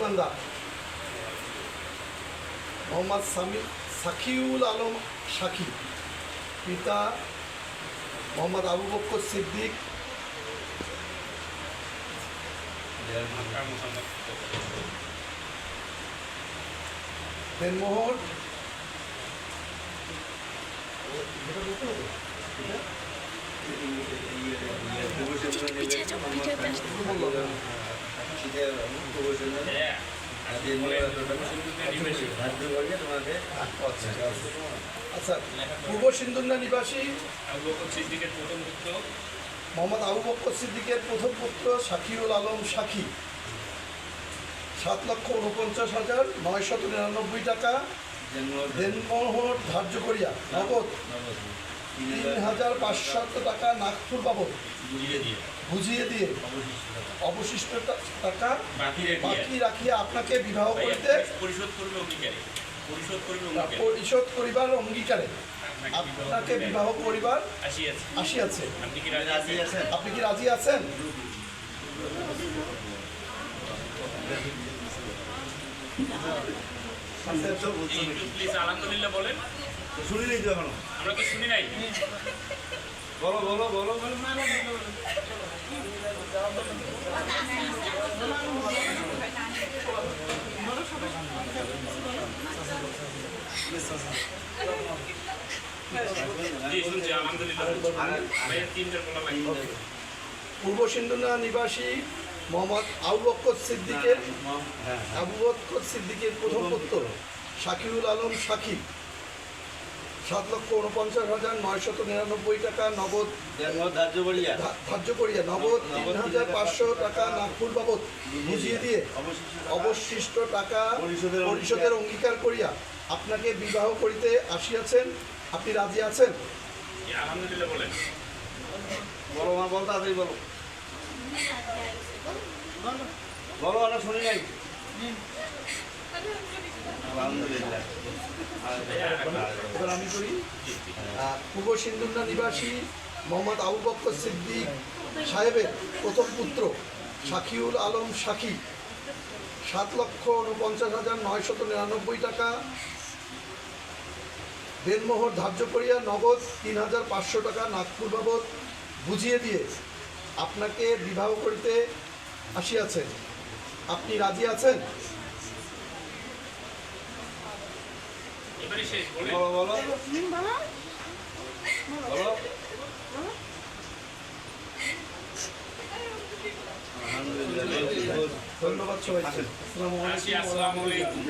দীপান্দার, Mohammad Sakiul Alam Psaki, পিতা মোহাম্মদ আবু বকর সিদ্দিক, দেনমোহর আচ্ছা, পূর্ব সিন্ধুন্না নিবাসী মোহাম্মদ আবু বকর সিদ্দিকের প্রথম পুত্র শাকিউল আলম সাকি, 7,49,999 টাকা দেনমোহর ধার্য করিয়া নগদ 3,500 টাকা নাগপুর বাবদ বুঝিয়ে দিয়ে অবশিষ্ট টাকা বাকি রাখিয়া আপনাকে বিবাহ করিতে পরিশোধ করিবার অঙ্গীকারে আপনাকে বিবাহ করিবার আসিয়াছে। আপনি কি রাজি আছেন? আলহামদুলিল্লাহ বলেন। শুনি নাই তো এখনো, আমরা তো শুনি নাই। বলো বলো বলো। পূর্ব সিন্ধুনা নিবাসী মোহাম্মদ আবু বকর সিদ্দিকের প্রথম পুত্র শাকিউল আলম সাকি, 7,49,999 টাকা নগদ ধার্য করিয়া নগদ 3,500 টাকা নাগপুর বাবদ বুঝিয়ে দিয়ে অবশিষ্ট টাকা পরিশোধের অঙ্গীকার করিয়া আপনাকে বিবাহ করিতে আসিয়াছেন। আপনি রাজি আছেন? আলহামদুলিল্লাহ বলেন। বলো মা, বল তাড়াতাড়ি বলো। বলো, আমরা শুনি নাই। আলহামদুলিল্লাহ। এবার আমি করি। পূর্ব সিন্ধুন্না নিবাসী মোহাম্মদ আবু বকর সিদ্দিক সাহেবের প্রথম পুত্র শাকিউল আলম সাকি, 7,49,999 টাকা দেনমোহর ধার্য করিয়া নগদ 3,500 টাকা নাগপুর বাবদ বুঝিয়ে দিয়ে আপনাকে বিবাহ করিতে আসিয়াছেন। আপনি রাজি আছেন? বলো বলো বলো। ধন্যবাদ সবাইকে। আসসালামু আলাইকুম।